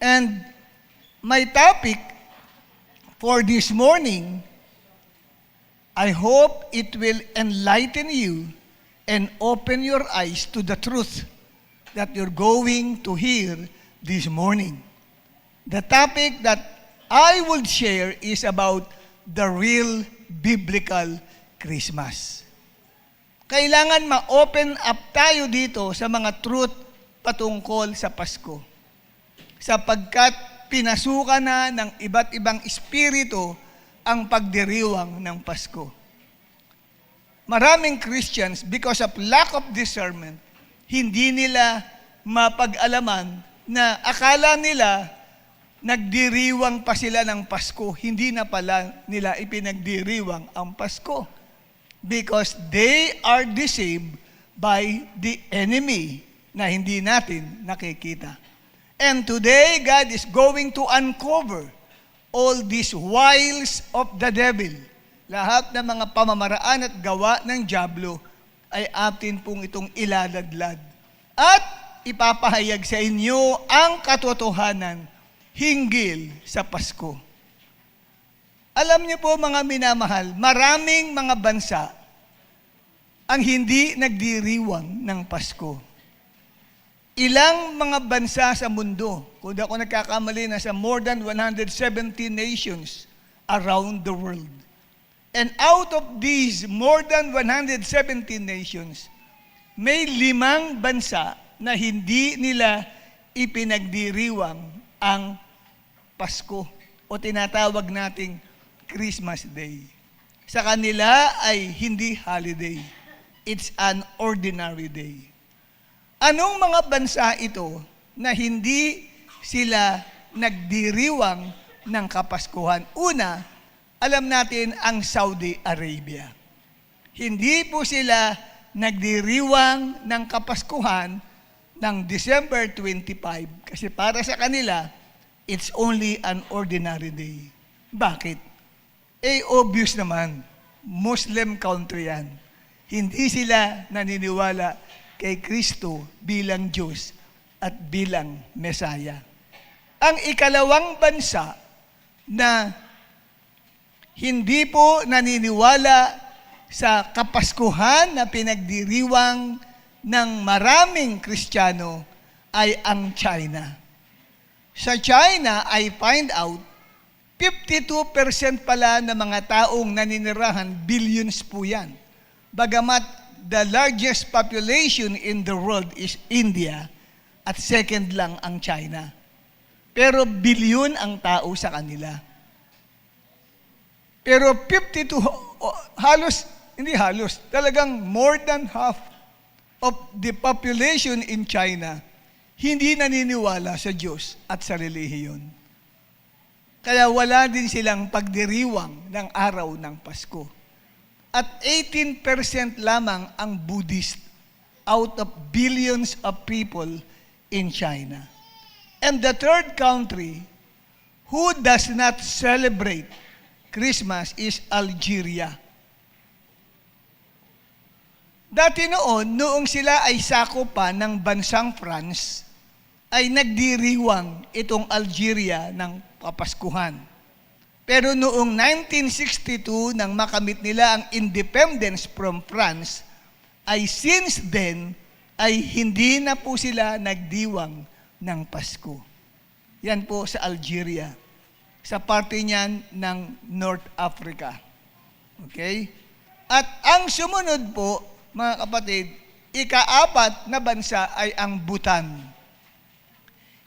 And my topic for this morning, I hope it will enlighten you and open your eyes to the truth that you're going to hear this morning. The topic that I would share is about the real biblical Christmas. Kailangan ma-open up tayo dito sa mga truth patungkol sa Pasko. Sapagkat pinasukan na ng iba't ibang espiritu ang pagdiriwang ng Pasko. Maraming Christians, because of lack of discernment, hindi nila mapag-alaman na akala nila nagdiriwang pa sila ng Pasko. Hindi na pala nila ipinagdiriwang ang Pasko. Because they are deceived by the enemy na hindi natin nakikita. And today, God is going to uncover all these wiles of the devil. Lahat ng mga pamamaraan at gawa ng dyablo ay atin pong itong iladadlad. At ipapahayag sa inyo ang katotohanan hinggil sa Pasko. Alam niyo po mga minamahal, maraming mga bansa ang hindi nagdiriwang ng Pasko. Ilang mga bansa sa mundo, kung ako nagkakamali, nasa more than 170 nations around the world. And out of these more than 170 nations, may 5 bansa na hindi nila ipinagdiriwang ang Pasko o tinatawag nating Christmas Day. Sa kanila ay hindi holiday. It's an ordinary day. Anong mga bansa ito na hindi sila nagdiriwang ng Kapaskuhan? Una, alam natin ang Saudi Arabia. Hindi po sila nagdiriwang ng Kapaskuhan ng December 25 kasi para sa kanila, it's only an ordinary day. Bakit? Obvious naman, Muslim country yan. Hindi sila naniniwala kay Kristo bilang Diyos at bilang Mesaya. Ang ikalawang bansa na hindi po naniniwala sa Kapaskuhan na pinagdiriwang ng maraming Kristiyano ay ang China. Sa China, I find out, 52% pala ng mga taong naninirahan, billions po yan. Bagamat the largest population in the world is India at second lang ang China. Pero bilyon ang tao sa kanila. Pero 52, talagang more than half of the population in China hindi naniniwala sa Diyos at sa relihiyon. Kaya wala din silang pagdiriwang ng araw ng Pasko. At 18% lamang ang Buddhist out of billions of people in China. And the third country who does not celebrate Christmas is Algeria. Dati noong sila ay sakop pa ng bansang France, ay nagdiriwang itong Algeria ng Kapaskuhan. Pero noong 1962, nang makamit nila ang independence from France, ay since then, ay hindi na po sila nagdiwang ng Pasko. Yan po sa Algeria. Sa parte niyan ng North Africa. Okay? At ang sumunod po, mga kapatid, ika-4 na bansa ay ang Bhutan.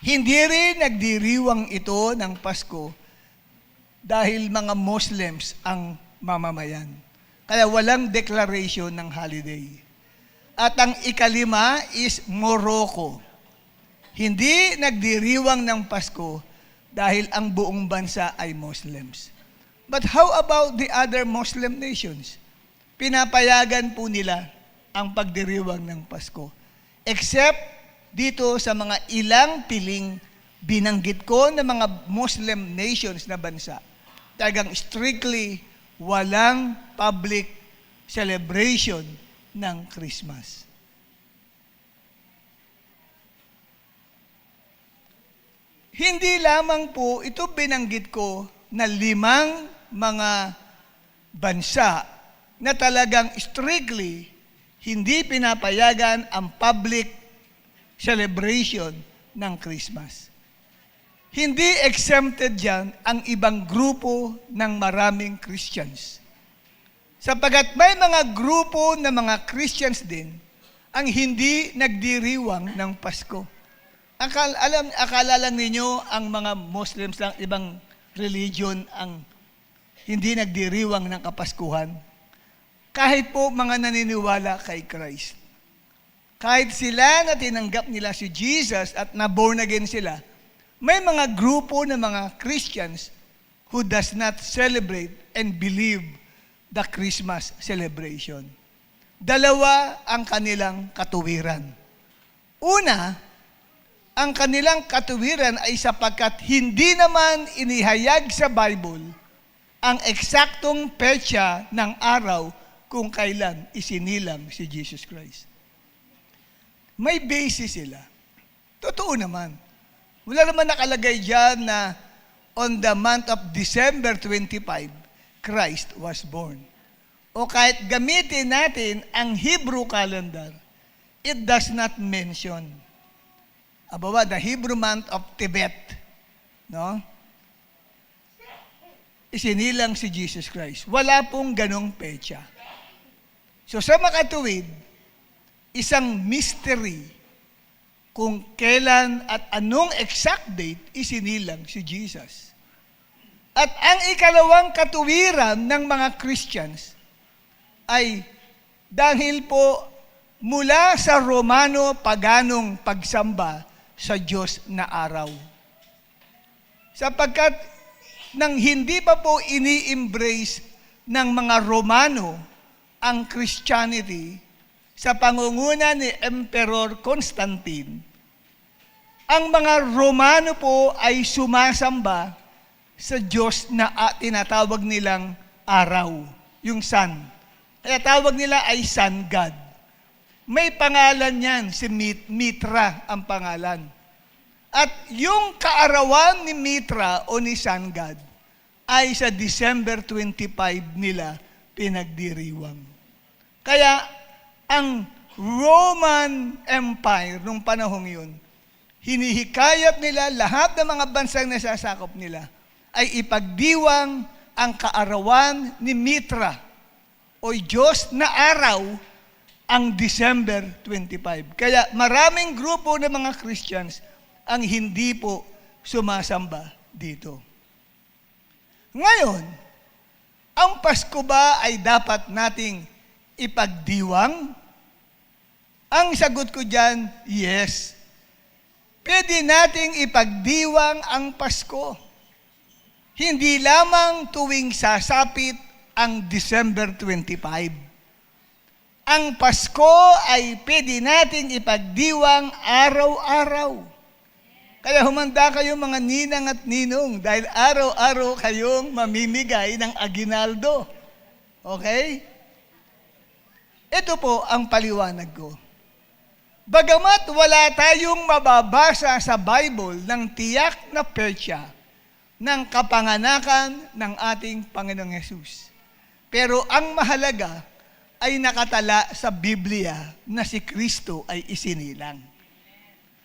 Hindi rin nagdiriwang ito ng Pasko dahil mga Muslims ang mamamayan. Kaya walang declaration ng holiday. At ang ika-5 is Morocco. Hindi nagdiriwang ng Pasko dahil ang buong bansa ay Muslims. But how about the other Muslim nations? Pinapayagan po nila ang pagdiriwang ng Pasko. Except dito sa mga ilang piling binanggit ko na mga Muslim nations na bansa. Talagang strictly walang public celebration ng Christmas. Hindi lamang po, ito binanggit ko na 5 mga bansa na talagang strictly hindi pinapayagan ang public celebration ng Christmas. Hindi exempted dyan ang ibang grupo ng maraming Christians. Sapagat may mga grupo ng mga Christians din ang hindi nagdiriwang ng Pasko. Akala lang ninyo ang mga Muslims lang, ibang religion ang hindi nagdiriwang ng Kapaskuhan. Kahit po mga naniniwala kay Christ. Kahit sila na tinanggap nila si Jesus at na-born again sila, may mga grupo ng mga Christians who does not celebrate and believe the Christmas celebration. 2 ang kanilang katuwiran. Una, ang kanilang katuwiran ay sapagkat hindi naman inihayag sa Bible ang eksaktong petsa ng araw kung kailan isinilang si Jesus Christ. May basis sila. Totoo naman. Wala naman nakalagay dyan na on the month of December 25, Christ was born. O kahit gamitin natin ang Hebrew calendar, it does not mention the Hebrew month of Tibet, no? Isinilang si Jesus Christ. Wala pong ganong petsa. So sa makatuwid, isang mystery kung kailan at anong exact date isinilang si Jesus. At ang ikalawang katuwiran ng mga Christians ay dahil po mula sa Romano-paganong pagsamba sa Diyos na araw. Sapagkat nang hindi pa po ini-embrace ng mga Romano ang Christianity sa pangunguna ni Emperor Constantine, ang mga Romano po ay sumasamba sa Diyos na tinatawag nilang araw, yung sun. Kaya tawag nila ay sun god. May pangalan yan, si Mitra ang pangalan. At yung kaarawan ni Mitra o ni Sun God ay sa December 25 nila pinagdiriwang. Kaya ang Roman Empire nung panahong yun, hinihikayat nila lahat ng mga bansang nasasakop nila ay ipagdiwang ang kaarawan ni Mitra o Diyos na araw ang December 25. Kaya maraming grupo ng mga Christians ang hindi po sumasamba dito. Ngayon, ang Pasko ba ay dapat nating ipagdiwang? Ang sagot ko dyan, yes. Pwede nating ipagdiwang ang Pasko. Hindi lamang tuwing sasapit ang December 25. Ang Pasko ay pwede nating ipagdiwang araw-araw. Kaya humanda kayo mga ninang at ninong dahil araw-araw kayong mamimigay ng aginaldo. Okay? Ito po ang paliwanag ko. Bagamat wala tayong mababasa sa Bible ng tiyak na petsa ng kapanganakan ng ating Panginoong Hesus. Pero ang mahalaga ay nakatala sa Biblia na si Kristo ay isinilang.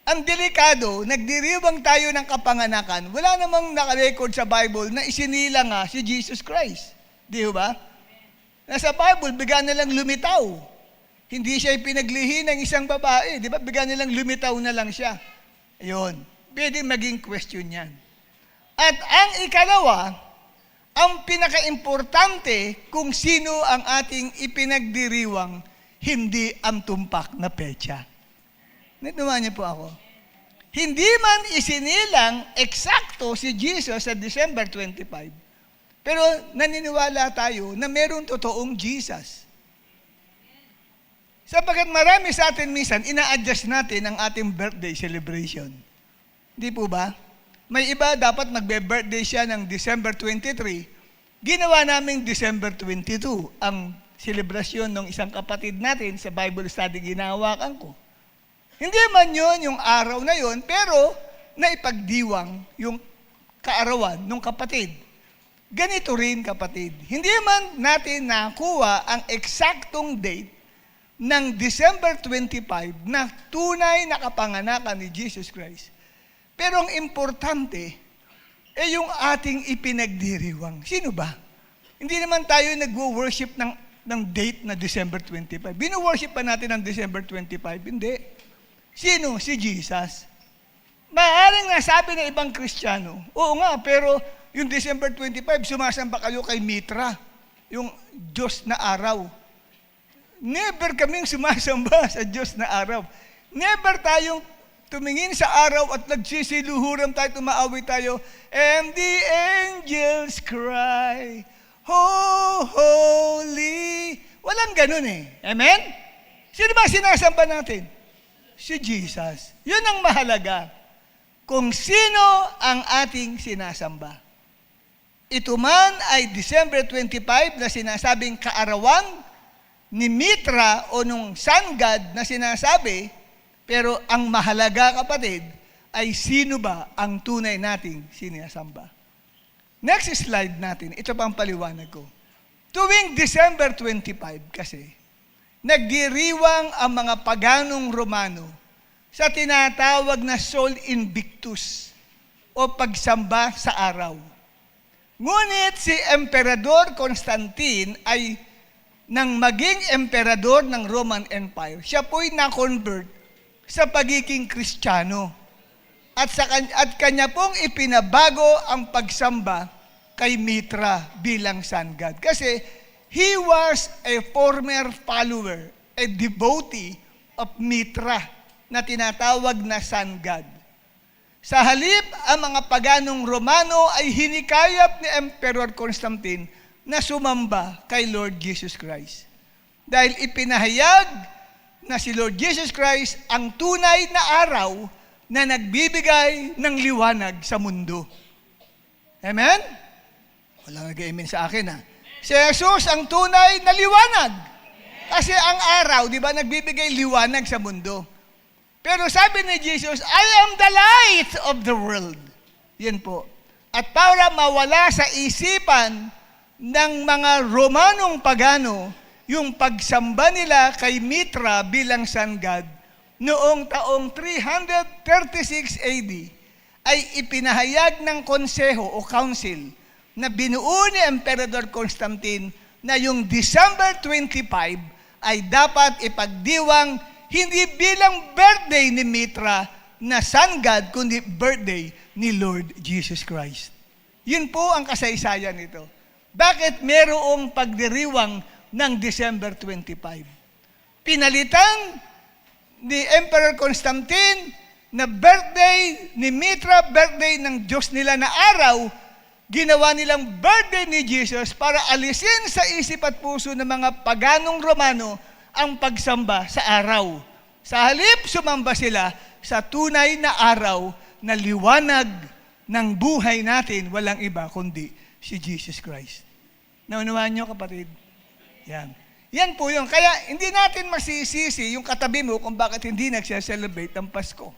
Ang delikado, nagdiriwang tayo ng kapanganakan, wala namang nakarecord sa Bible na isinilang nga si Jesus Christ. Di ba? Nasa Bible, bigyan nilang lumitaw. Hindi siya pinaglihi ng isang babae. Di ba? Bigyan nilang lumitaw na lang siya. Ayun. Pwede maging question yan. At ang ikalawa, ang pinaka-importante kung sino ang ating ipinagdiriwang, hindi ang tumpak na petsa. Natuwa niyo po ako. Hindi man isinilang eksakto si Jesus sa December 25, pero naniniwala tayo na mayroong totoong Jesus. Sapagkat marami sa atin minsan, ina-adjust natin ang ating birthday celebration. Hindi po ba? May iba dapat magbe-birthday siya ng December 23. Ginawa namin December 22 ang selebrasyon ng isang kapatid natin sa Bible study ginawakan ko. Hindi man yun yung araw na yun, pero na ipagdiwang yung kaarawan ng kapatid. Ganito rin, kapatid, hindi man natin nakuha ang eksaktong date ng December 25 na tunay na kapanganakan ni Jesus Christ. Pero ang importante ay yung ating ipinagdiriwang. Sino ba? Hindi naman tayo nagwo-worship ng date na December 25. Bino-worship pa natin ang December 25? Hindi. Sino? Si Jesus. Maaaring nasabi ng ibang Kristiyano, oo nga, pero yung December 25, sumasamba kayo kay Mitra, yung Diyos na araw. Never kaming sumasamba sa Diyos na araw. Never tayong tumingin sa araw at nagsisiluhuran tayo, tumaawit tayo, and the angels cry, holy. Walang ganun eh. Amen? Sino ba sinasamba natin? Si Jesus. Yun ang mahalaga. Kung sino ang ating sinasamba. Ito man ay December 25 na sinasabing kaarawan ni Mitra o nung sun god na sinasabi, pero ang mahalaga, kapatid, ay sino ba ang tunay nating sinasamba. Next slide natin, ito pa ang paliwanag ko. Tuwing December 25 kasi, nagdiriwang ang mga paganong Romano sa tinatawag na Sol Invictus o pagsamba sa araw. Ngunit si Emperador Constantine ay nang maging emperador ng Roman Empire, siya po'y na-convert sa pagiging Kristiyano. At kanya pong ipinabago ang pagsamba kay Mitra bilang sun god. Kasi he was a former follower, a devotee of Mitra na tinatawag na sun god. Sa halip, ang mga paganong Romano ay hinikayat ni Emperor Constantine na sumamba kay Lord Jesus Christ. Dahil ipinahayag na si Lord Jesus Christ ang tunay na araw na nagbibigay ng liwanag sa mundo. Amen? Walang nag-amen sa akin ha. Si Jesus ang tunay na liwanag. Kasi ang araw, di ba, nagbibigay liwanag sa mundo. Pero sabi ni Jesus, I am the light of the world. Yan po. At para mawala sa isipan ng mga Romanong pagano, yung pagsamba nila kay Mitra bilang sun god, noong taong 336 AD, ay ipinahayag ng konseho o council na binuo ni Emperador Constantine na yung December 25 ay dapat ipagdiwang hindi bilang birthday ni Mitra na sun god, kundi birthday ni Lord Jesus Christ. Yun po ang kasaysayan nito. Bakit merong pagdiriwang ng December 25? Pinalitan ni Emperor Constantine na birthday ni Mitra, birthday ng Diyos nila na araw, ginawa nilang birthday ni Jesus para alisin sa isip at puso ng mga paganong Romano ang pagsamba sa araw. Sa halip, sumamba sila sa tunay na araw na liwanag ng buhay natin, walang iba kundi si Jesus Christ. Naunawaan niyo, kapatid? Yan. Yan po yun. Kaya hindi natin masisisi yung katabi mo kung bakit hindi nagse-celebrate ang Pasko.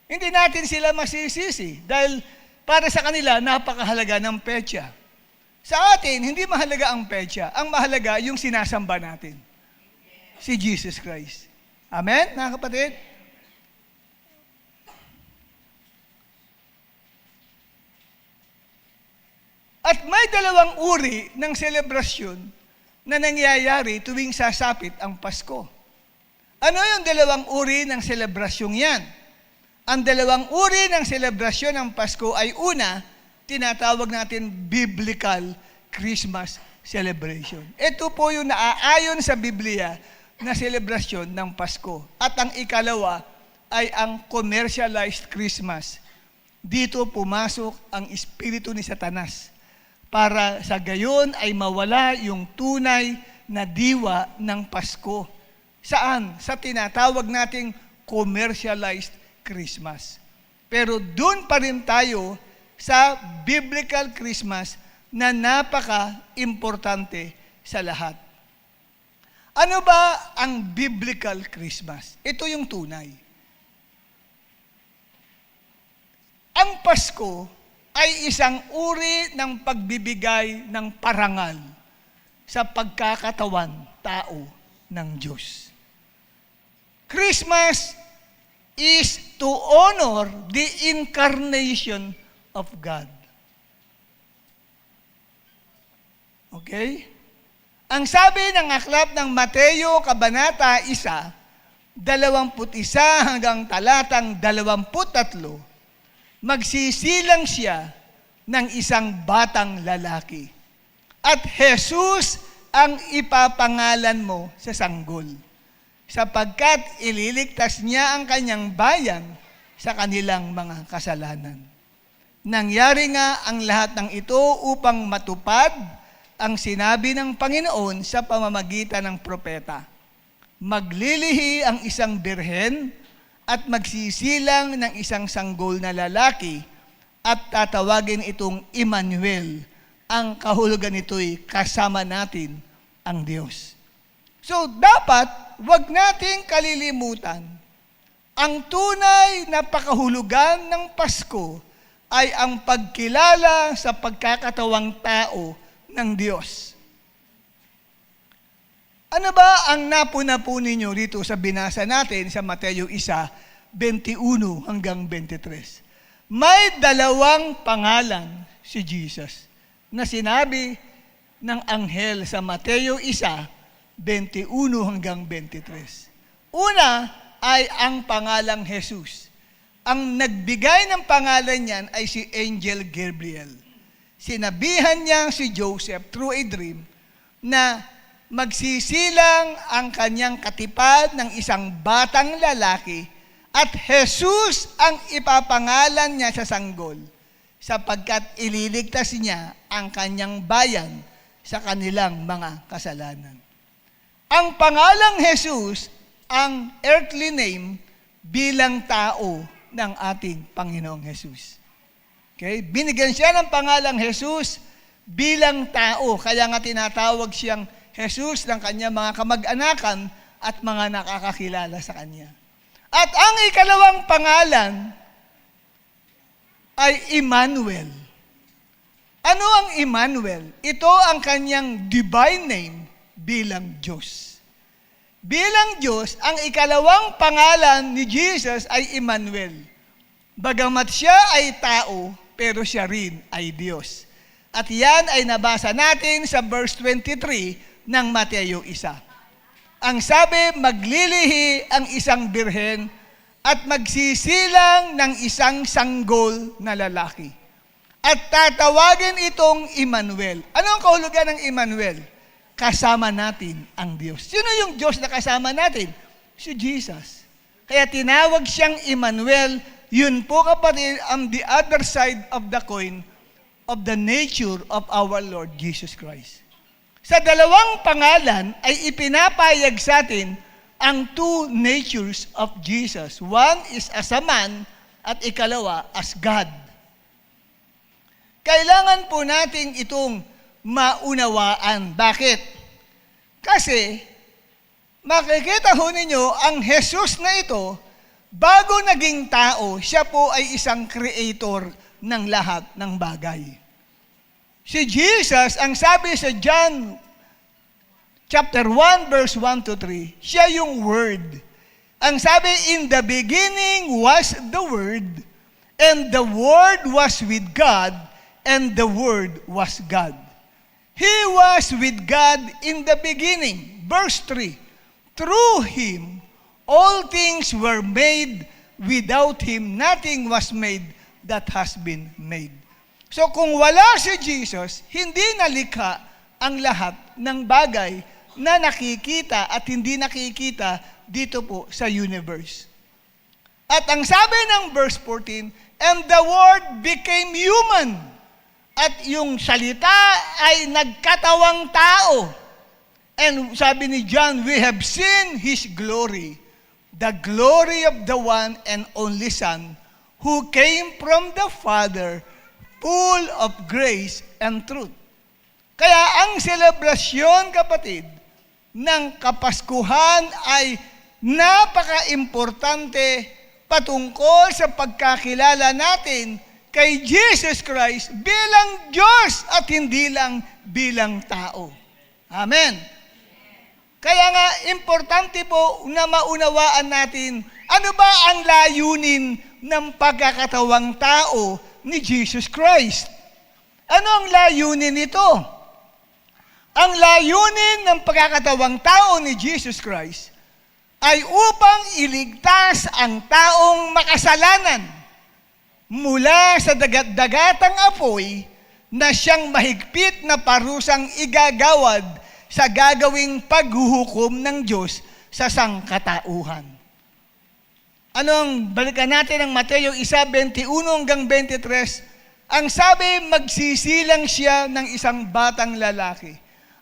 Hindi natin sila masisisi dahil para sa kanila, napakahalaga ng petsa. Sa atin, hindi mahalaga ang petsa. Ang mahalaga yung sinasamba natin. Si Jesus Christ. Amen, mga kapatid? At may dalawang uri ng selebrasyon na nangyayari tuwing sasapit ang Pasko. Ano yung dalawang uri ng selebrasyong yan? Ang dalawang uri ng selebrasyon ng Pasko ay una, tinatawag natin Biblical Christmas Celebration. Ito po yung naaayon sa Biblia na selebrasyon ng Pasko. At ang ikalawa ay ang commercialized Christmas. Dito pumasok ang espiritu ni Satanas para sa gayon ay mawala yung tunay na diwa ng Pasko. Saan? Sa tinatawag nating commercialized Christmas. Pero doon pa rin tayo sa biblical Christmas na napaka-importante sa lahat. Ano ba ang biblical Christmas? Ito yung tunay. Pasko ay isang uri ng pagbibigay ng parangal sa pagkakatawan tao ng Diyos. Christmas is to honor the incarnation of God. Okay? Ang sabi ng aklat ng Mateo, Kabanata 1, 21 hanggang talatang 23, magsisilang siya ng isang batang lalaki. At Jesus ang ipapangalan mo sa sanggol, sapagkat ililigtas niya ang kanyang bayan sa kanilang mga kasalanan. Nangyari nga ang lahat ng ito upang matupad ang sinabi ng Panginoon sa pamamagitan ng propeta. Maglilihi ang isang birhen at magsisilang ng isang sanggol na lalaki at tatawagin itong Emmanuel. Ang kahulugan nito'y kasama natin ang Diyos. So, dapat wag nating kalilimutan, ang tunay na pakahulugan ng Pasko ay ang pagkilala sa pagkakatawang tao ng Diyos. Ano ba ang napuna-puni ninyo dito sa binasa natin sa Mateo 1:21 hanggang 23? May dalawang pangalan si Jesus na sinabi ng anghel sa Mateo 1:21 hanggang 23. Una ay ang pangalang Jesus. Ang nagbigay ng pangalan niyan ay si Angel Gabriel. Sinabihan niya si Joseph through a dream na magsisilang ang kanyang katipad ng isang batang lalaki at Jesus ang ipapangalan niya sa sanggol sapagkat ililigtas niya ang kanyang bayan sa kanilang mga kasalanan. Ang pangalang Jesus ang earthly name bilang tao ng ating Panginoong Jesus. Okay? Binigyan siya ng pangalang Jesus bilang tao, kaya nga tinatawag siyang Jesus ng kanyang mga kamag-anakan at mga nakakakilala sa kanya. At ang ikalawang pangalan ay Emmanuel. Ano ang Emmanuel? Ito ang kanyang divine name bilang Diyos. Bilang Diyos, ang ikalawang pangalan ni Jesus ay Emmanuel. Bagamat siya ay tao, pero siya rin ay Diyos. At yan ay nabasa natin sa verse 23 ng Mateo 1. Ang sabi, maglilihi ang isang birhen at magsisilang ng isang sanggol na lalaki. At tatawagin itong Emmanuel. Ano ang kahulugan ng Emmanuel? Kasama natin ang Diyos. Sino yung Diyos na kasama natin? Si Jesus. Kaya tinawag siyang Emmanuel. Yun po kapatid, on the other side of the coin of the nature of our Lord Jesus Christ. Sa dalawang pangalan ay ipinapayag sa atin ang two natures of Jesus. One is as a man at ikalawa as God. Kailangan po nating itong maunawaan. Bakit? Kasi makikita ho ninyo ang Jesus na ito, bago naging tao, siya po ay isang creator ng lahat ng bagay. Si Jesus, ang sabi sa John chapter 1, verse 1 to 3, siya yung Word. Ang sabi, in the beginning was the Word, and the Word was with God, and the Word was God. He was with God in the beginning. Verse 3, through Him, all things were made. Without Him, nothing was made that has been made. So kung wala si Jesus, hindi nalikha ang lahat ng bagay na nakikita at hindi nakikita dito po sa universe. At ang sabi ng verse 14, and the Word became human. At yung salita ay nagkatawang tao. And sabi ni John, we have seen His glory, the glory of the one and only Son, who came from the Father, full of grace and truth. Kaya ang selebrasyon, kapatid, ng Kapaskuhan ay napaka-importante patungkol sa pagkakilala natin kay Jesus Christ bilang Diyos at hindi lang bilang tao. Amen. Kaya nga, importante po na maunawaan natin ano ba ang layunin ng pagkakatawang tao ni Jesus Christ. Ano ang layunin nito? Ang layunin ng pagkakatawang tao ni Jesus Christ ay upang iligtas ang taong makasalanan mula sa dagat-dagatang apoy na siyang mahigpit na parusang igagawad sa gagawing paghuhukom ng Diyos sa sangkatauhan. Balikan natin ang Mateo 1:21 hanggang 23. Ang sabi, magsisilang siya ng isang batang lalaki.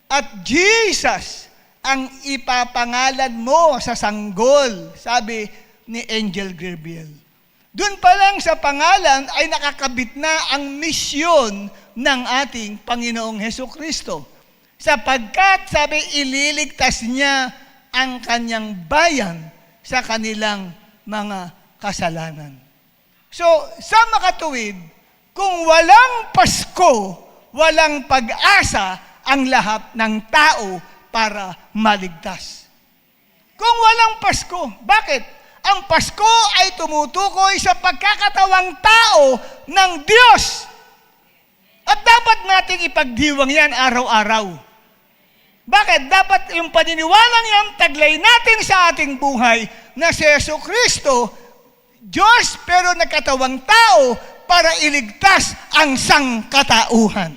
At Jesus ang ipapangalan mo sa sanggol, sabi ni Angel Gabriel. Doon pa lang sa pangalan ay nakakabit na ang misyon ng ating Panginoong Hesukristo. Sapagkat, sabi, ililigtas niya ang kanyang bayan sa kanilang mga kasalanan. So, sa makatuwid, kung walang Pasko, walang pag-asa ang lahat ng tao para maligtas. Kung walang Pasko, bakit? Ang Pasko ay tumutukoy sa pagkakatawang tao ng Diyos. At dapat nating ipagdiwang yan araw-araw. Bakit? Dapat yung paniniwalang yan, taglay natin sa ating buhay na si Jesucristo, Diyos pero nagkatawang tao para iligtas ang sangkatauhan.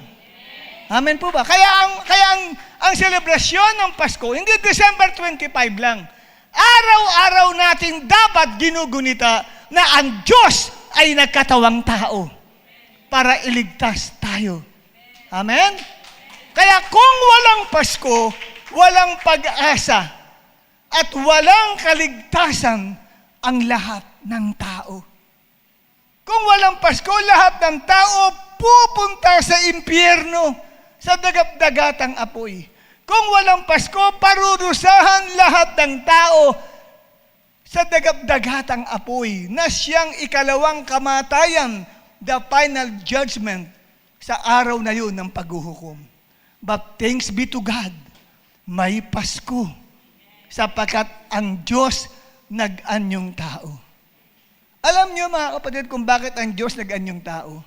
Amen po ba? Kaya ang selebrasyon ng Pasko, hindi December 25 lang. Araw-araw nating dapat ginugunita na ang Diyos ay nagkatawang tao para iligtas tayo. Amen? Kaya kung walang Pasko, walang pag-asa at walang kaligtasan ang lahat ng tao. Kung walang Pasko, lahat ng tao pupunta sa impyerno, sa dagat-dagatang apoy. Kung walang Pasko, parurusahan lahat ng tao sa dagat-dagatang apoy na siyang ikalawang kamatayan, the final judgment sa araw na yun ng paghuhukom. But thanks be to God, may Pasko sapagkat ang Diyos nag-anyong tao. Alam niyo mga kapatid kung bakit ang Diyos nag-anyong tao?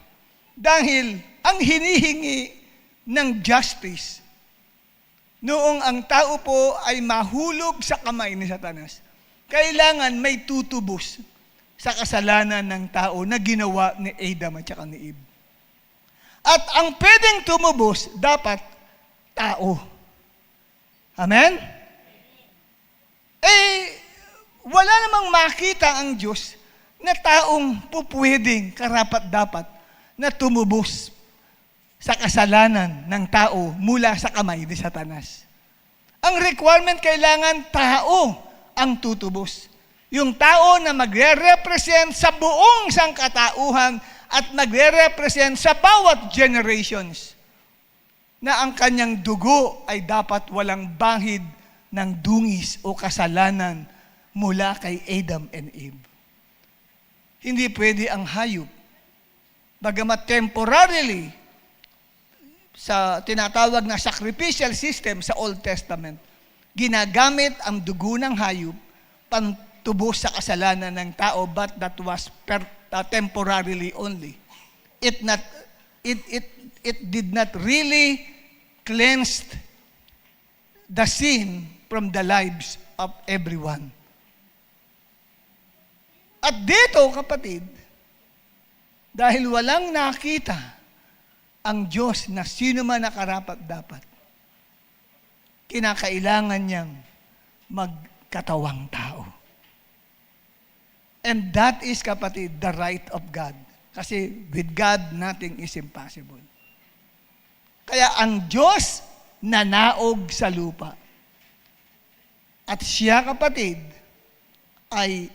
Dahil ang hinihingi ng justice noong ang tao po ay mahulog sa kamay ni Satanas, kailangan may tutubos sa kasalanan ng tao na ginawa ni Adam at saka ni Eve. At ang pwedeng tumubos, dapat tao. Amen? Wala namang makita ang Diyos na taong pupwedeng karapat-dapat na tumubos sa kasalanan ng tao mula sa kamay ni Satanas. Ang requirement, kailangan tao ang tutubos. Yung tao na magre-represent sa buong sangkatauhan at magre-represent sa bawat generations na ang kanyang dugo ay dapat walang bahid ng dungis o kasalanan mula kay Adam and Eve. Hindi pwede ang hayop. Bagamat temporarily, sa tinatawag na sacrificial system sa Old Testament, ginagamit ang dugo ng hayop pantubos sa kasalanan ng tao, but that was temporarily only. It did not really cleanse the sin from the lives of everyone. At dito, kapatid, dahil walang nakita ang Diyos na sino man nakarapat-dapat, kinakailangan niyang magkatawang tao. And that is, kapatid, the right of God. Kasi with God, nothing is impossible. Kaya ang Diyos nanaog sa lupa. At siya, kapatid, ay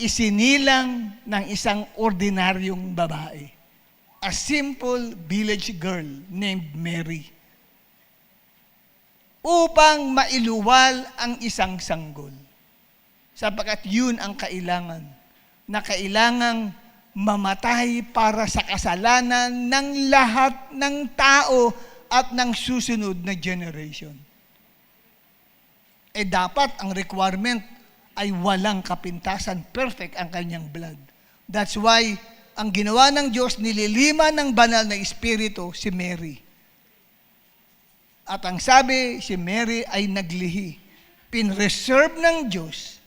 isinilang ng isang ordinaryong babae. A simple village girl named Mary. Upang mailuwal ang isang sanggol. Sapagkat yun ang kailangan. Na kailangang mamatay para sa kasalanan ng lahat ng tao at ng susunod na generation. Dapat ang requirement ay walang kapintasan, perfect ang kanyang blood. That's why, ang ginawa ng Diyos, nililima ng banal na Espiritu si Mary. At ang sabi, si Mary ay naglihi. Pinreserve ng Diyos,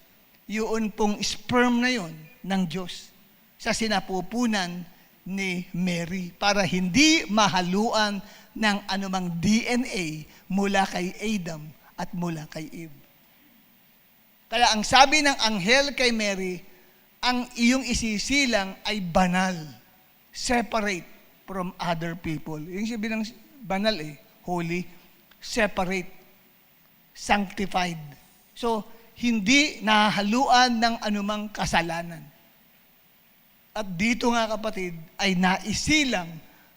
yun pong sperm na yun ng Diyos sa sinapupunan ni Mary para hindi mahaluan ng anumang DNA mula kay Adam at mula kay Eve. Kaya ang sabi ng anghel kay Mary, ang iyong isisilang ay banal, separate from other people. Yung sabi ng banal holy, separate, sanctified. So, hindi nahaluan ng anumang kasalanan. At dito nga kapatid, ay naisilang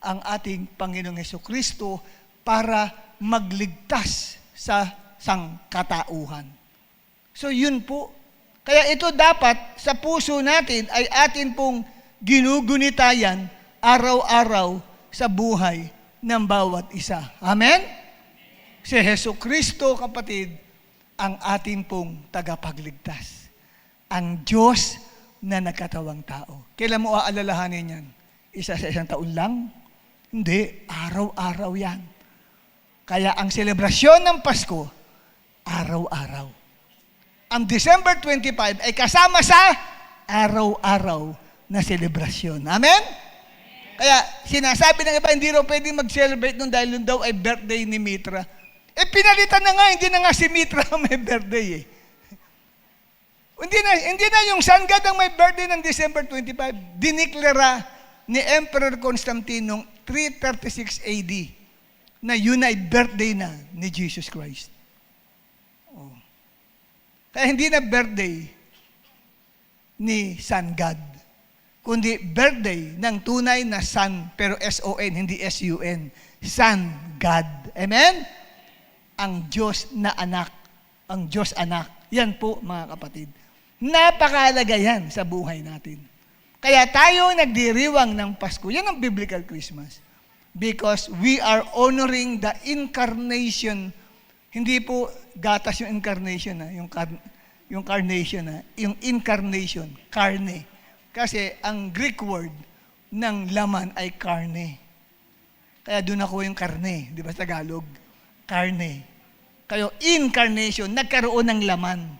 ang ating Panginoong Hesukristo para magligtas sa sangkatauhan. So yun po. Kaya ito dapat sa puso natin ay atin pong ginugunitayan araw-araw sa buhay ng bawat isa. Amen? Si Hesukristo kapatid, ang ating pong tagapagligtas. Ang Diyos na nagkatawang tao. Kailan mo aalalahanin yan? Isa sa isang taon lang? Hindi, araw-araw yan. Kaya ang selebrasyon ng Pasko, araw-araw. Ang December 25 ay kasama sa araw-araw na selebrasyon. Amen? Kaya sinasabi ng iba, hindi raw pwedeng mag-celebrate nun dahil nun daw ay birthday ni Mitra. Pinalitan na nga, hindi na nga si Mitra may birthday Hindi na yung Sun God ang may birthday ng December 25. Diniklara ni Emperor Constantine noong 336 AD na yun ay birthday na ni Jesus Christ. Kaya hindi na birthday ni Sun God, kundi birthday ng tunay na Son, pero S-O-N, hindi S-U-N. Son God. Amen? Ang Diyos na anak. Ang Diyos anak. Yan po mga kapatid. Napakahalaga yan sa buhay natin. Kaya tayo nagdiriwang ng Pasko. Yan ang Biblical Christmas. Because we are honoring the incarnation. Hindi po gatas yung incarnation, yung carnation, yung incarnation, karne. Kasi ang Greek word ng laman ay karne. Kaya doon ako yung karne, di ba sa Tagalog? Karne. Kayo, incarnation, nagkaroon ng laman.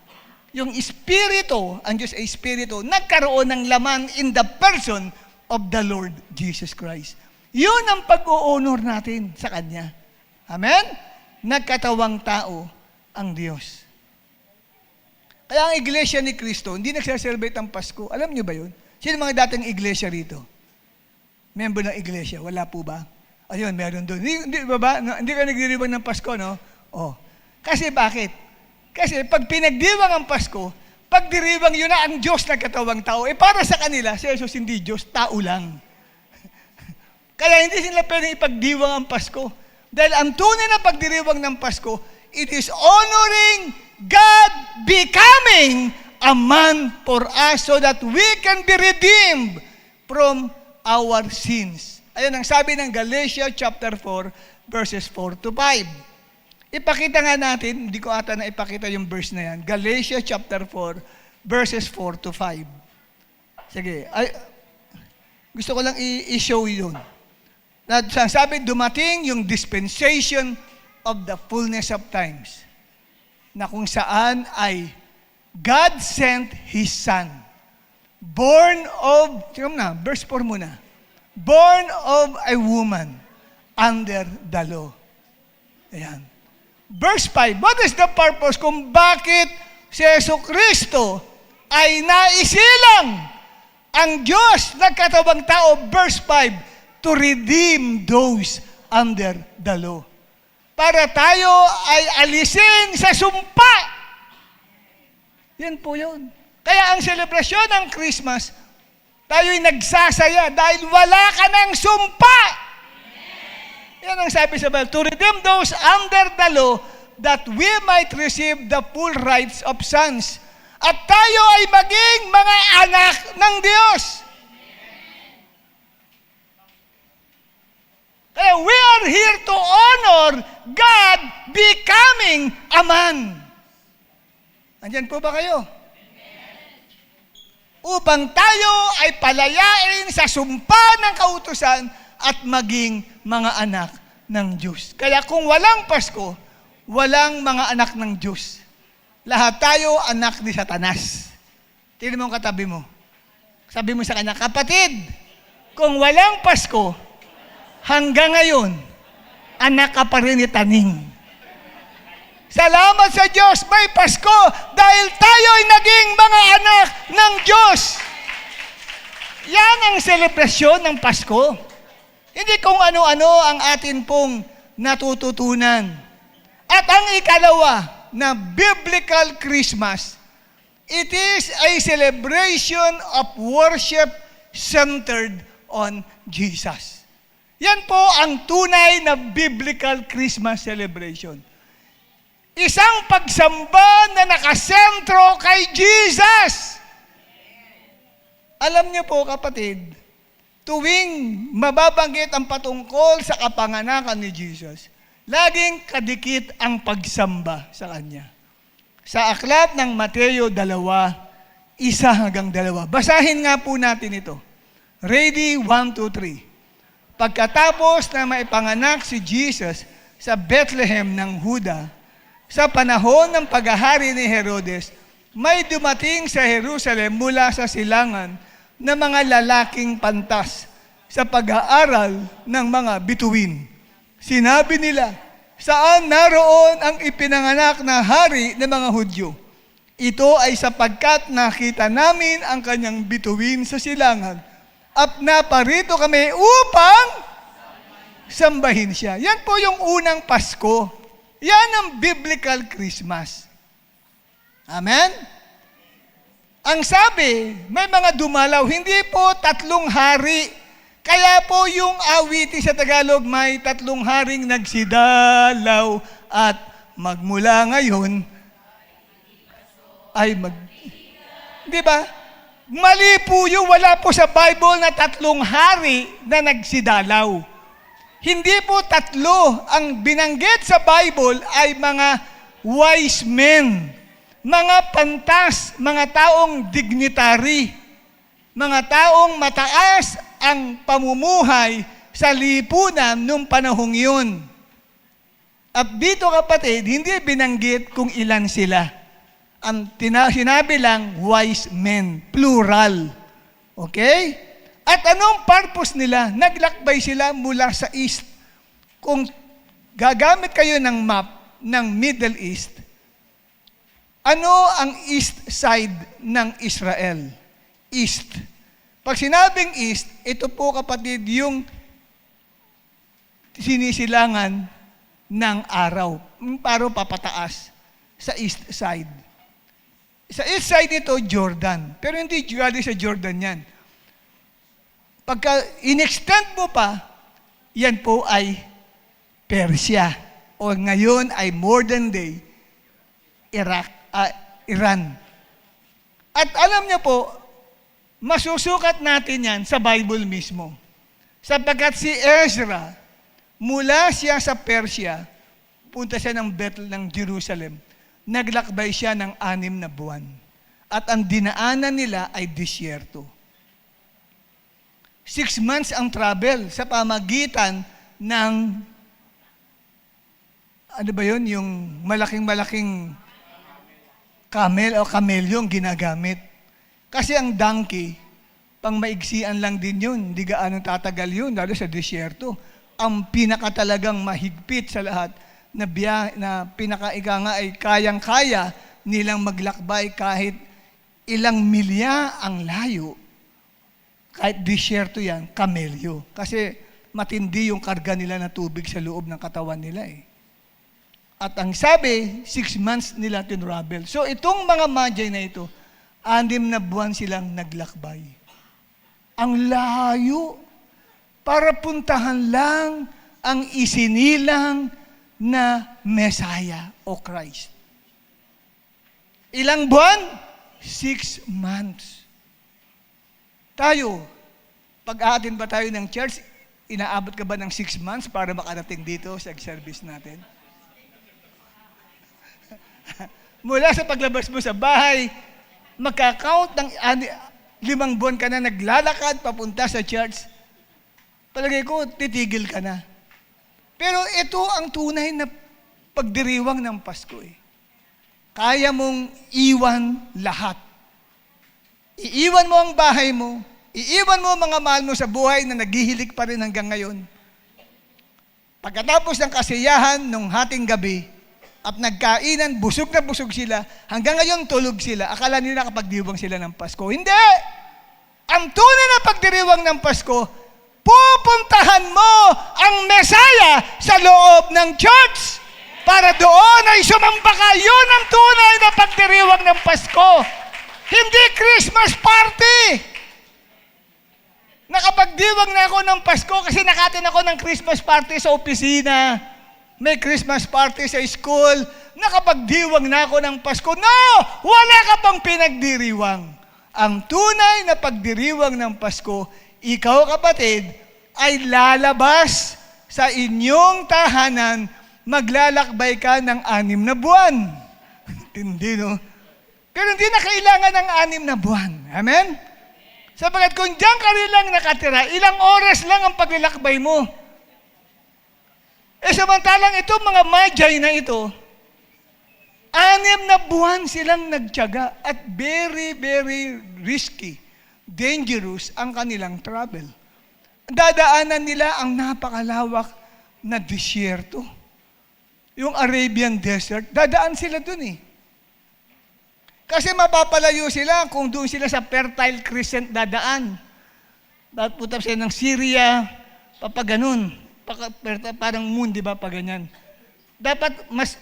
Yung Espiritu, ang Diyos ay Espiritu, nagkaroon ng laman in the person of the Lord Jesus Christ. Yun ang pag-o-honor natin sa Kanya. Amen? Nagkatawang tao ang Diyos. Kaya ang iglesia ni Cristo, hindi nagsa-celebrate ang Pasko. Alam niyo ba yun? Sino mga dating iglesia rito? Member ng iglesia, wala po ba? Ayun, meron doon. Hindi ba? Hindi ka nagdiriwang ng Pasko, no? Kasi bakit? Kasi pag pinagdiwang ang Pasko, pagdiriwang yun na ang Diyos na katawang tao. Para sa kanila, si Jesus hindi Diyos, tao lang. Kaya hindi sila pwedeng ipagdiwang ang Pasko. Dahil ang tunay na pagdiriwang ng Pasko, it is honoring God becoming a man for us so that we can be redeemed from our sins. Ayun ang sabi ng Galatians chapter 4, verses 4 to 5. Ipakita nga natin, hindi ko ata na ipakita yung verse na yan. Galatians chapter 4, verses 4 to 5. Sige, gusto ko lang i-show yun. Sabi, dumating yung dispensation of the fullness of times na kung saan ay God sent His Son, born of, verse 4 muna, born of a woman under the law. Ayan. Verse 5, what is the purpose kung bakit si Jesucristo ay naisilang ang Diyos nagkatawang tao? Verse 5, to redeem those under the law. Para tayo ay alisin sa sumpa. Yan po yun. Kaya ang selebrasyon ng Christmas, tayo'y nagsasaya dahil wala ka ng sumpa. Yan ang sabi sa Bible, to redeem those under the law that we might receive the full rights of sons. At tayo ay maging mga anak ng Diyos. becoming a man. Andyan po ba kayo? Upang tayo ay palayain sa sumpa ng kautusan at maging mga anak ng Diyos. Kaya kung walang Pasko, walang mga anak ng Diyos. Lahat tayo anak ni Satanas. Tingnan mo ang katabi mo. Sabi mo sa kanya, kapatid, kung walang Pasko, hanggang ngayon, anak ka pa rin ni Taning. Salamat sa Diyos, may Pasko dahil tayo ay naging mga anak ng Diyos. Yan ang selebrasyon ng Pasko. Hindi kung ano-ano ang atin pong natututunan. At ang ikalawa na biblical Christmas, it is a celebration of worship centered on Jesus. Yan po ang tunay na biblical Christmas celebration. Isang pagsamba na nakasentro kay Jesus. Alam niyo po kapatid, tuwing mababanggit ang patungkol sa kapanganakan ni Jesus, laging kadikit ang pagsamba sa Kanya. Sa aklat ng Mateo 2, 1-2. Basahin nga po natin ito. Ready, 1, 2, 3. Pagkatapos na maipanganak si Jesus sa Bethlehem ng Huda, sa panahon ng paghahari ni Herodes, may dumating sa Jerusalem mula sa silangan na mga lalaking pantas sa pag-aaral ng mga bituin. Sinabi nila, saan naroon ang ipinanganak na hari ng mga Hudyo? Ito ay sapagkat nakita namin ang kanyang bituin sa silangan at naparito kami upang sambahin siya. Yan po yung unang Pasko. Yan ang biblical Christmas. Amen? Ang sabi, may mga dumalaw, hindi po 3 hari. Kaya po yung awiti sa Tagalog, may 3 haring nagsidalaw at magmula ngayon ay di ba? Mali po yun, wala po sa Bible na 3 hari na nagsidalaw. Hindi po 3. Ang binanggit sa Bible ay mga wise men, mga pantas, mga taong dignitary, mga taong mataas ang pamumuhay sa lipunan nung panahong yun. At dito kapatid, hindi binanggit kung ilan sila. Ang sinabi lang, wise men, plural. Okay? At anong purpose nila? Naglakbay sila mula sa east. Kung gagamit kayo ng map ng Middle East, ano ang east side ng Israel? East. Pag sinabing east, ito po kapatid yung sinisilangan ng araw. Paro papataas sa east side. Sa east side nito, Jordan. Pero hindi galing sa Jordan yan. Pagka in-extend mo pa, yan po ay Persia. O ngayon ay modern day Iran. At alam niyo po, masusukat natin yan sa Bible mismo. Sapagkat si Ezra, mula siya sa Persia, punta siya ng Bethel ng Jerusalem, naglakbay siya ng 6 na buwan. At ang dinaanan nila ay disyerto. 6 months ang travel sa pamagitan ng, ano ba yun, yung malaking-malaking camel o kamelyong ginagamit. Kasi ang donkey, pang maigsian lang din yun, hindi gaano tatagal yun, lalo sa disyerto. Ang pinakatalagang mahigpit sa lahat na pinaka-ika nga ay kayang-kaya nilang maglakbay kahit ilang milya ang layo. Kahit disyerto yan, kamelyo. Kasi matindi yung karga nila na tubig sa loob ng katawan nila eh. At ang sabi, 6 months nila tinravel. So itong mga magi na ito, 6 na buwan silang naglakbay. Ang layo para puntahan lang ang isinilang na Messiah o Christ. Ilang buwan? 6 months. Tayo, pag-aatin ba tayo ng church, inaabot ka ba ng 6 months para makarating dito sa service natin? Mula sa paglabas mo sa bahay, magka-count ng 5 buwan ka na naglalakad papunta sa church, palagay ko, titigil ka na. Pero ito ang tunay na pagdiriwang ng Pasko eh. Kaya mong iwan lahat. Iiwan mo ang bahay mo, iiwan mo ang mga mahal mo sa buhay na naghihilik pa rin hanggang ngayon. Pagkatapos ng kasiyahan nung hating gabi, at nagkainan, busog na busog sila, hanggang ngayon tulog sila, akala nila nakapagdiwang sila ng Pasko. Hindi! Ang tunay na pagdiriwang ng Pasko, pupuntahan mo ang Mesaya sa loob ng church para doon ay sumamba ka. Yun ang tunay na pagdiriwang ng Pasko. Hindi Christmas party! Nakapagdiwang na ako ng Pasko kasi nakatin ako ng Christmas party sa opisina. May Christmas party sa school, nakapagdiwang na ako ng Pasko. No! Wala ka pang pinagdiriwang. Ang tunay na pagdiriwang ng Pasko, ikaw kapatid, ay lalabas sa inyong tahanan, maglalakbay ka ng 6 na buwan. Tindi, no? Pero hindi na kailangan ng 6 na buwan. Amen? Sapagat kung diyan ka rin lang nakatira, ilang oras lang ang paglalakbay mo. Samantalang itong mga magi na ito, 6 na buwan silang nagtiyaga at very, very risky, dangerous ang kanilang travel. Dadaanan nila ang napakalawak na disyerto. Yung Arabian Desert, dadaan sila dun eh. Kasi mapapalayo sila kung doon sila sa Fertile Crescent dadaan. Punta sila ng Syria, papaganon. Parang moon, di ba, pa ganyan. Dapat mas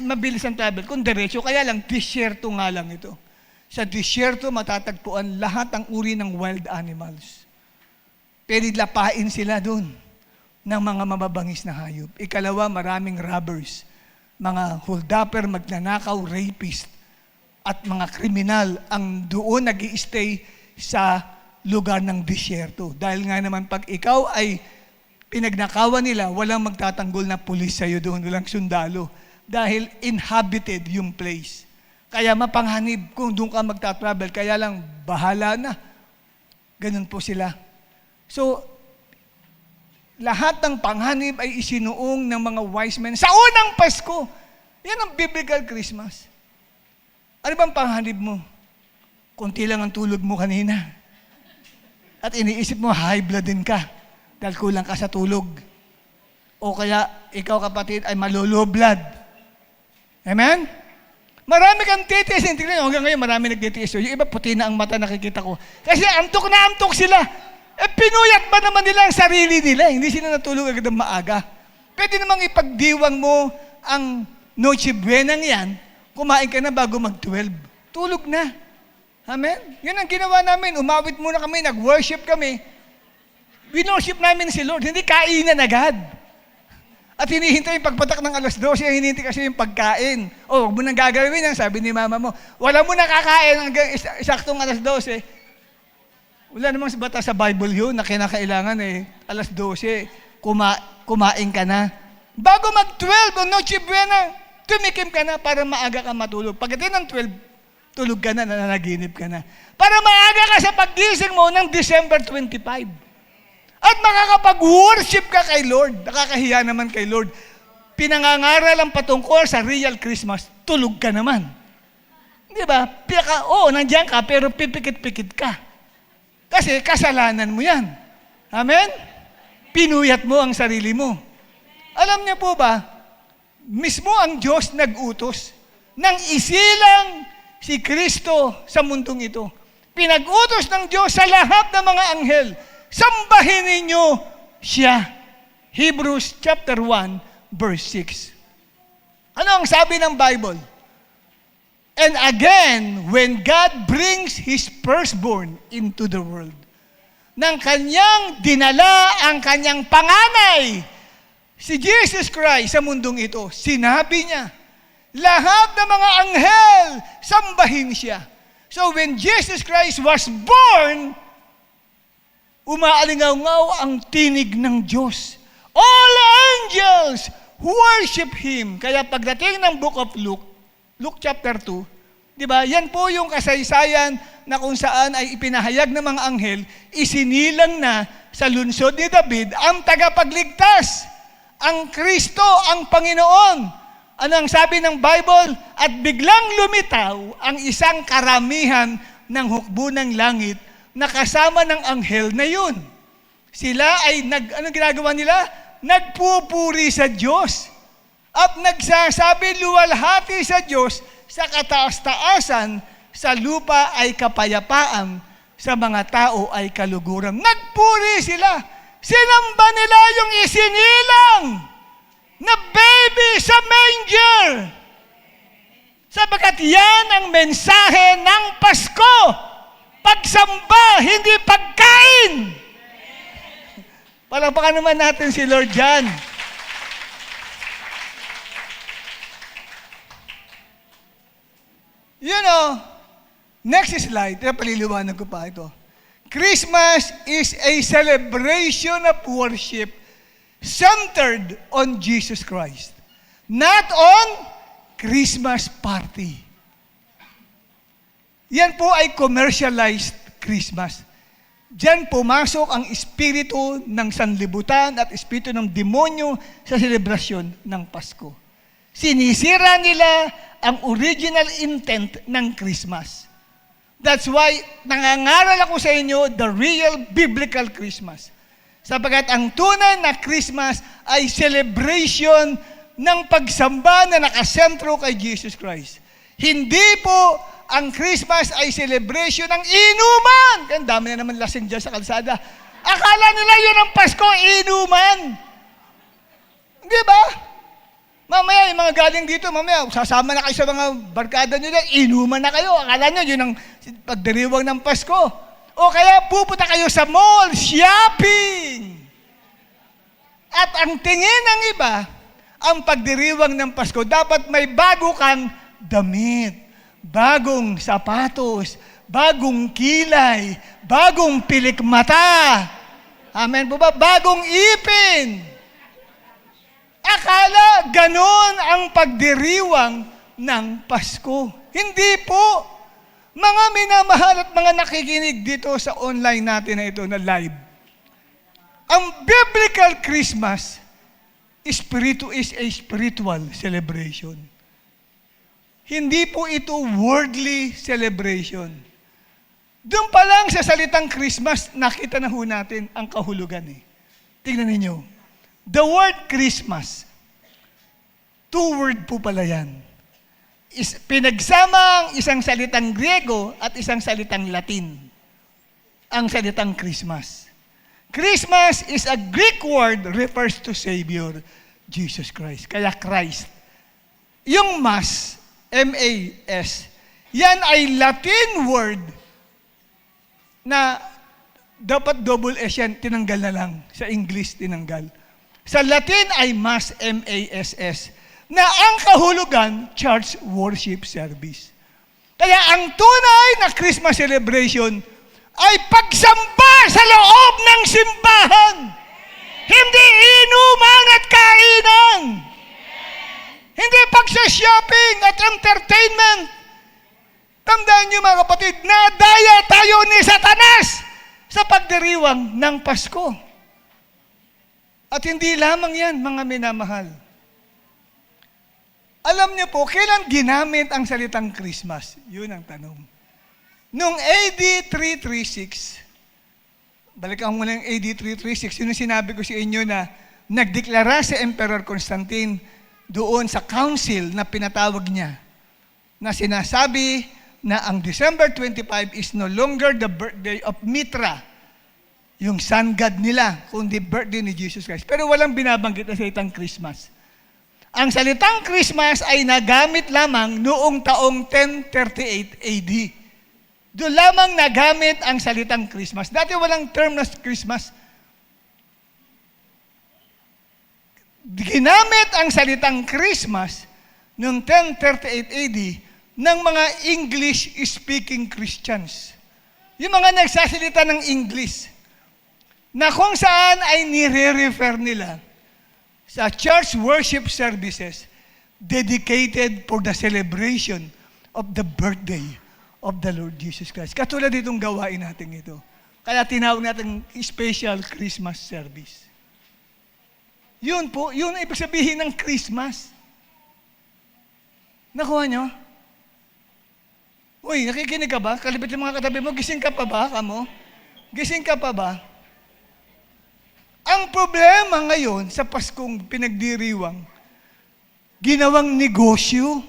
mabilis ang travel kung diretso, kaya lang, disyerto nga lang ito. Sa disyerto, matatagpuan lahat ang uri ng wild animals. Pwede lapain sila doon ng mga mababangis na hayop. Ikalawa, maraming robbers, mga holdupper, magnanakaw, rapist, at mga kriminal ang doon nag-i-stay sa lugar ng disyerto. Dahil nga naman, pag ikaw ay pinagnakawan nila, walang magtatanggol na pulis sa'yo doon, walang sundalo. Dahil inhabited yung place. Kaya mapanghanib kung doon ka magta-travel, kaya lang bahala na. Ganun po sila. So, lahat ng panghanib ay isinuong ng mga wise men sa unang Pasko. Yan ang biblical Christmas. Ano bang panghanib mo? Kunti lang ang tulog mo kanina. At iniisip mo, high blood din ka. Dahil kulang ka sa tulog. O kaya, ikaw kapatid ay malolow blood. Amen? Marami kang titiis. Tingnan nyo, hanggang ngayon marami nagtitiis. Yung iba puti na ang mata nakikita ko. Kasi antok na antok sila. Pinuyat ba naman nila ang sarili nila? Hindi sila natulog agad ng maaga. Pwede namang ipagdiwang mo ang Noche Buenang yan, kumain ka na bago mag-12. Tulog na. Amen? Yun ang ginawa namin. Umawit muna kami, nag-worship kami. Winorship namin si Lord, hindi kainan agad. At hinihintay yung pagpatak ng 12:00, hinihintay kasi yung pagkain. Huwag mo nang gagawin yan, sabi ni mama mo. Wala mo nakakain hanggang isaktong 12:00. Wala namang bata sa Bible yun na kinakailangan 12:00, kumain ka na. Bago mag-12 o Noche Buena, tumikim ka na para maaga ka matulog. Pagdating ng 12, tulog ka na, nanaginip ka na. Para maaga ka sa paggising mo ng December 25. At makakapag-worship ka kay Lord. Nakakahiya naman kay Lord. Pinangangaral ang patungkol sa real Christmas, tulog ka naman. Di ba? Nandiyan ka, pero pipikit-pikit ka. Kasi kasalanan mo yan. Amen? Pinuyat mo ang sarili mo. Alam niyo po ba, mismo ang Diyos nag-utos nang isilang si Kristo sa mundong ito. Pinag-utos ng Diyos sa lahat ng mga anghel, sambahin ninyo siya. Hebrews chapter 1, verse 6. Ano ang sabi ng Bible? And again, when God brings His firstborn into the world, nang Kanyang dinala ang Kanyang panganay, si Jesus Christ sa mundong ito, sinabi niya, lahat ng mga anghel, sambahin siya. So when Jesus Christ was born, umaalingaw-ngaw ang tinig ng Diyos. All angels worship Him. Kaya pagdating ng Book of Luke, Luke chapter 2, di ba? Yan po yung kasaysayan na kung saan ay ipinahayag ng mga anghel, isinilang na sa lungsod ni David ang tagapagligtas, ang Kristo, ang Panginoon. Ano ang sabi ng Bible? At biglang lumitaw ang isang karamihan ng hukbo ng langit na kasama ng anghel na yun. Sila ay, anong ginagawa nila? Nagpupuri sa Diyos. At nagsasabi luwalhati sa Diyos sa kataas-taasan, sa lupa ay kapayapaan, sa mga tao ay kaluguran. Nagpuri sila. Sinamba nila yung isinilang na baby sa manger. Sabagat yan ang mensahe ng Pasko. Pagsamba, hindi pagkain. Palakpakan naman natin si Lord John. You know, next slide, paliliwanag ko pa ito. Christmas is a celebration of worship centered on Jesus Christ, not on Christmas party. Yan po ay commercialized Christmas. Diyan pumasok ang espiritu ng sanlibutan at espiritu ng demonyo sa selebrasyon ng Pasko. Sinisira nila ang original intent ng Christmas. That's why nangangaral ako sa inyo the real biblical Christmas. Sapagat ang tunay na Christmas ay celebration ng pagsamba na nakasentro kay Jesus Christ. Hindi po ang Christmas ay celebration ng inuman. Kaya dami na naman lasing dyan sa kalsada. Akala nila yun ang Pasko, inuman. Di ba? Mamaya, yung mga galing dito, mamaya, sasama na kayo sa mga barkada nyo na, inuman na kayo. Akala nyo, yun ang pagdiriwang ng Pasko. O kaya pupunta kayo sa mall, shopping. At ang tingin ng iba, ang pagdiriwang ng Pasko, dapat may bago kang damit, bagong sapatos, bagong kilay, bagong pilikmata. Amen po ba? Bagong ipin. Akala ganon ang pagdiriwang ng Pasko. Hindi po. Mga minamahal at mga nakikinig dito sa online natin na ito na live. Ang biblical Christmas is a spiritual celebration. Hindi po ito worldly celebration. Doon pa lang sa salitang Christmas, nakita na ho natin ang kahulugan eh. Tingnan ninyo. The word Christmas, 2 word po pala yan. Pinagsama ang isang salitang Griego at isang salitang Latin. Ang salitang Christmas. Christmas is a Greek word, refers to Savior, Jesus Christ. Kaya Christ. Yung Mass, M-A-S, yan ay Latin word na dapat double S yan, tinanggal na lang. Sa English, tinanggal. Sa Latin ay Mass, M-A-S-S, na ang kahulugan, church worship service. Kaya ang tunay na Christmas celebration ay pagsamba sa loob ng simbahan. Hindi inuman at kainan. Hindi pagsa-shopping at entertainment. Tandaan niyo mga kapatid, nadaya tayo ni Satanas sa pagdiriwang ng Pasko. At hindi lamang yan, mga minamahal. Alam niyo po, kailan ginamit ang salitang Christmas? Yun ang tanong. Noong AD 336, balikan ko muna yung AD 336, yun ang sinabi ko sa inyo na nagdeklara si Emperor Constantine doon sa council na pinatawag niya, na sinasabi na ang December 25 is no longer the birthday of Mitra, yung sun god nila, kundi birthday ni Jesus Christ. Pero walang binabanggit na salitang Christmas. Ang salitang Christmas ay nagamit lamang noong taong 1038 AD. Doon lamang nagamit ang salitang Christmas. Dati walang term na Christmas. Ginamit ang salitang Christmas noong 1038 AD ng mga English-speaking Christians. Yung mga nagsasalita ng English, na kung saan ay nire-refer nila sa church worship services dedicated for the celebration of the birthday of the Lord Jesus Christ. Katulad itong gawain natin ito. Kaya tinawag natin special Christmas service. Yun po, yun ang ibig sabihin ng Christmas. Nakuha nyo? Uy, nakikinig ka ba? Kalibit ng mga katabi mo, gising ka pa ba, kamo? Gising ka pa ba? Ang problema ngayon sa Paskong pinagdiriwang, ginawang negosyo,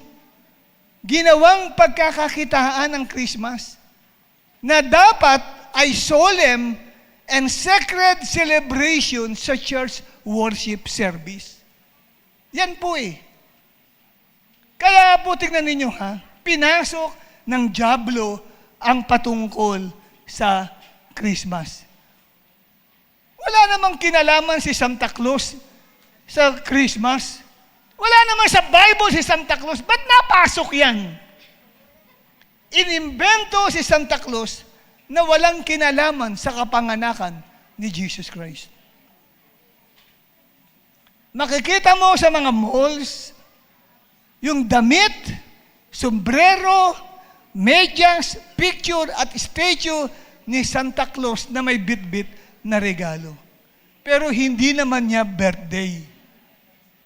ginawang pagkakakitaan ng Christmas, na dapat ay solemn and sacred celebration sa church worship service. Yan po eh. Kaya po tingnan ninyo ha, pinasok ng dyablo ang patungkol sa Christmas. Wala namang kinalaman si Santa Claus sa Christmas. Wala naman sa Bible si Santa Claus. Ba't napasok yan? Inimbento si Santa Claus na walang kinalaman sa kapanganakan ni Jesus Christ. Makikita mo sa mga malls, yung damit, sombrero, medyas, picture at statue ni Santa Claus na may bit-bit na regalo. Pero hindi naman niya birthday.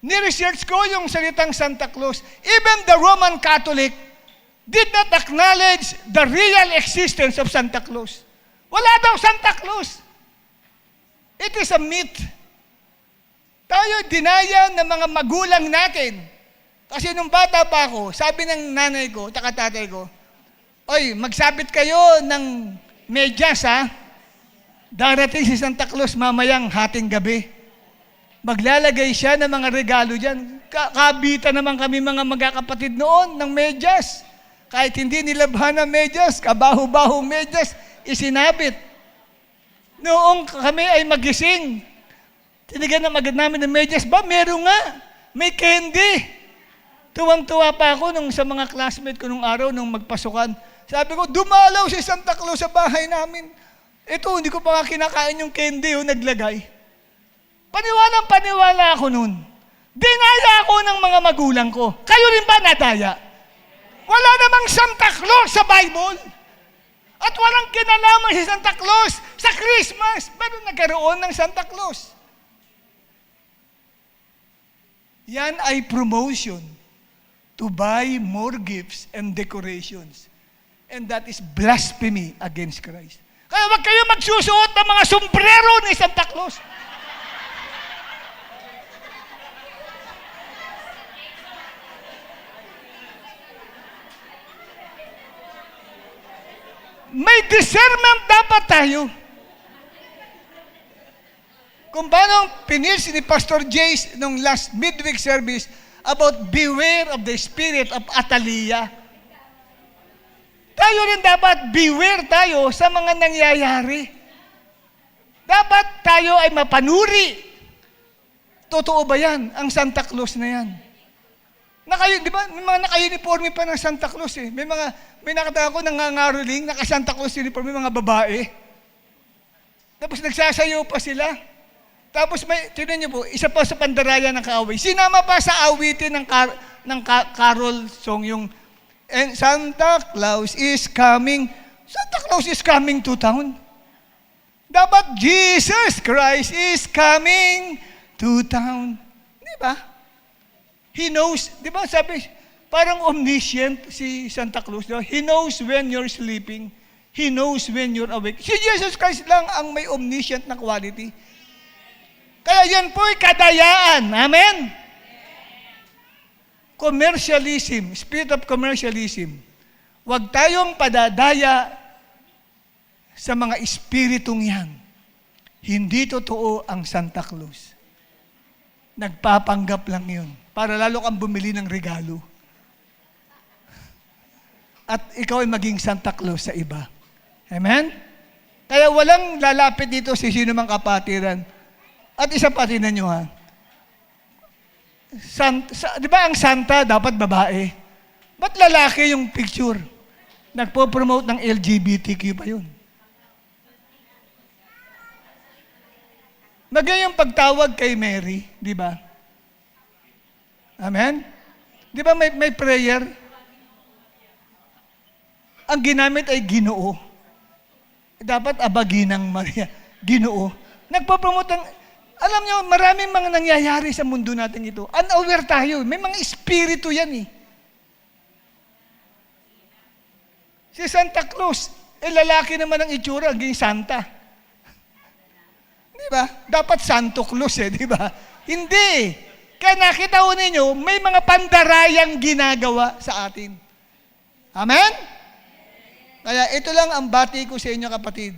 Ni-research ko yung salitang Santa Claus. Even the Roman Catholic did not acknowledge the real existence of Santa Claus. Wala daw Santa Claus. It is a myth. Tayo dinaya ng mga magulang natin. Kasi nung bata pa ako, sabi ng nanay ko, tatay ko, oy, magsabit kayo ng medyas ha. Darating si Santa Claus mamayang hating gabi. Maglalagay siya ng mga regalo dyan. Kabita naman kami mga magkakapatid noon ng medyas. Kahit hindi nilabhan ng medyas, kabaho-baho medyas, isinabit. Noong kami ay magising, tinigan na magad namin ng medyas, ba meron nga, may candy. Tuwang-tuwa pa ako nung sa mga classmate ko nung araw, nung magpasukan. Sabi ko, dumalaw si Santa Claus sa bahay namin. Ito, hindi ko pa nga kinakain yung candy, naglagay. Paniwala ako nun. Dinaya ako ng mga magulang ko. Kayo rin ba nadaya? Wala namang Santa Claus sa Bible. At walang kinalaman si Santa Claus sa Christmas. Pero nagkaroon ng Santa Claus. Yan ay promotion to buy more gifts and decorations. And that is blasphemy against Christ. Kaya wag kayo magsusuot ng mga sombrero ni Santa Claus. May discernment dapat tayo. Kung paano pinis ni Pastor Jace nung last midweek service about beware of the spirit of Atalia. Tayo rin dapat beware tayo sa mga nangyayari. Dapat tayo ay mapanuri. Totoo ba yan? Ang Santa Claus na yan. Di ba? May mga naka-uniforme pa ng Santa Claus eh. May nakita ko nangangaroling, naka-Santa Claus uniforme, mga babae. Tapos nagsasayaw pa sila. Tapos tignan niyo po, isa pa sa pandaraya ng kaaway. Sinama pa sa awitin ng carol song yung and Santa Claus is coming. Santa Claus is coming to town. Dapat Jesus Christ is coming to town. Di ba? He knows, di ba sabi, parang omniscient si Santa Claus. Diba? He knows when you're sleeping. He knows when you're awake. Si Jesus Christ lang ang may omniscient na quality. Kaya yan po'y kadayaan. Amen? Commercialism, spirit of commercialism. Huwag tayong padadaya sa mga espiritong yan. Hindi totoo ang Santa Claus. Nagpapanggap lang yun para lalo kang bumili ng regalo. At ikaw ay maging Santa Claus sa iba. Amen? Kaya walang lalapit dito si sino mang kapatiran. At isa pa, tinan nyo ha. Di ba ang Santa dapat babae? Ba't lalaki yung picture? Nagpo-promote ng LGBTQ pa yun. Magayang pagtawag kay Mary, di ba? Amen? Di ba may prayer? Ang ginamit ay Ginoo. Dapat Abaginang Maria. Ginoo. Nagpapromote ang... Alam niyo, maraming mga nangyayari sa mundo natin ito. Unaware tayo. May mga espiritu yan eh. Si Santa Claus, lalaki naman ang itsura, naging Santa. Di ba? Dapat Santo Claus di ba? Hindi. Kaya nakita ko ninyo, may mga pandarayang ginagawa sa atin. Amen? Kaya ito lang ang bati ko sa inyo, kapatid.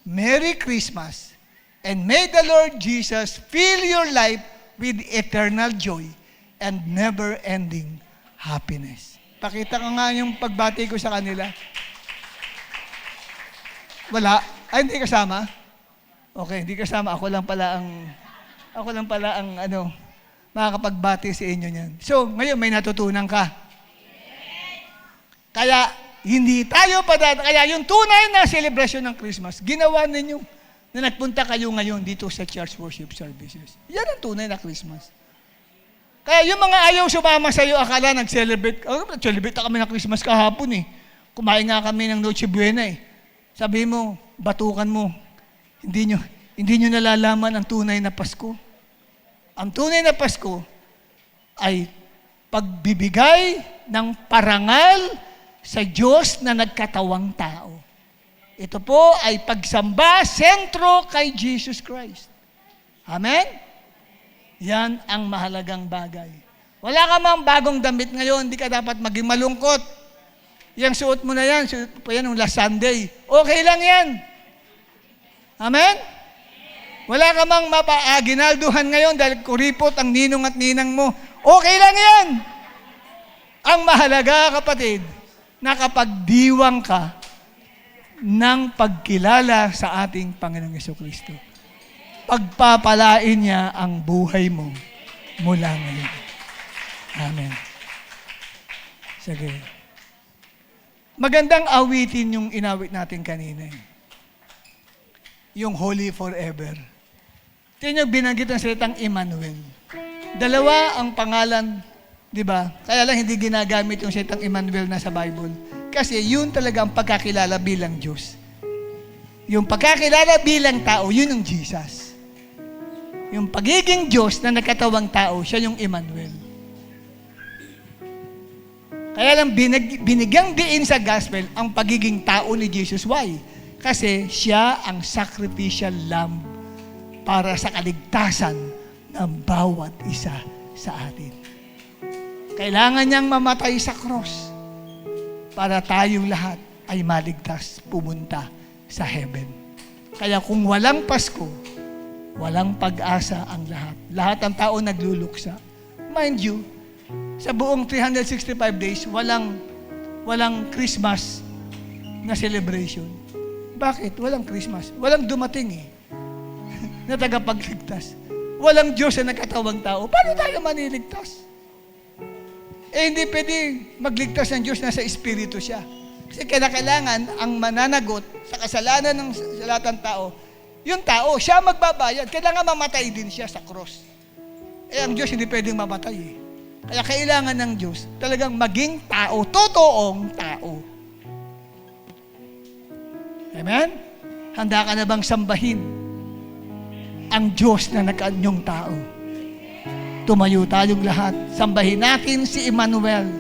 Merry Christmas. And may the Lord Jesus fill your life with eternal joy and never-ending happiness. Pakita ko nga yung pagbati ko sa kanila. Wala? Ay, hindi kasama? Okay, hindi kasama. Ako lang pala ang makakapagbati sa inyo niyan. So, ngayon may natutunan ka. Kaya, hindi tayo kaya yung tunay na celebration ng Christmas, ginawa ninyo na nagpunta kayo ngayon dito sa church worship services. Yan ang tunay na Christmas. Kaya yung mga ayaw sumama sa iyo, akala nag-celebrate. Celebrate na kami ng Christmas kahapon Kumain nga kami ng Noche Buena Sabi mo, batukan mo. Hindi nyo nalalaman ang tunay na Pasko. Ang tunay na Pasko ay pagbibigay ng parangal sa Diyos na nagkatawang tao. Ito po ay pagsamba sentro kay Jesus Christ. Amen? Yan ang mahalagang bagay. Wala ka mang bagong damit ngayon, hindi ka dapat maging malungkot. Yang suot mo na yan, suot po yan ng last Sunday. Okay lang yan. Amen? Wala ka mang ginalduhan ngayon dahil kuripot ang ninong at ninang mo. Okay lang yan. Ang mahalaga, kapatid, nakapagdiwang ka ng pagkilala sa ating Panginoong Jesucristo. Pagpapalain niya ang buhay mo mula ngayon. Amen. Sige. Magandang awitin yung inawit natin kanina. Yung Holy Forever. Tingnan niyo, binanggit ang salitang Emmanuel. Dalawa ang pangalan, di ba? Kaya lang hindi ginagamit yung salitang Emmanuel na sa Bible. Kasi yun talaga ang pagkakilala bilang Diyos. Yung pagkakilala bilang tao, yun ang Jesus. Yung pagiging Diyos na nagkatawang tao, siya yung Emmanuel. Kaya lang binigyang diin sa gospel ang pagiging tao ni Jesus. Why? Kasi siya ang sacrificial lamb para sa kaligtasan ng bawat isa sa atin. Kailangan niyang mamatay sa cross para tayong lahat ay maligtas, pumunta sa heaven. Kaya kung walang Pasko, walang pag-asa ang lahat. Lahat ng tao nagluluksa. Mind you, sa buong 365 days, walang Christmas na celebration. Bakit? Walang Christmas. Walang dumating na tagapagligtas. Walang Diyos na nagkatawang tao. Paano tayo maniligtas? Hindi pwede magligtas ng Diyos na sa Espiritu siya. Kasi kailangan ang mananagot sa kasalanan ng lahat ng tao, yung tao, siya magbabayad. Kailangan mamatay din siya sa cross. Ang Diyos hindi pwedeng mamatay Kaya kailangan ng Diyos talagang maging tao, totoong tao. Amen? Handa ka na bang sambahin ang Diyos na nag-anyong tao? Tumayo tayong lahat. Sambahin natin si Emmanuel.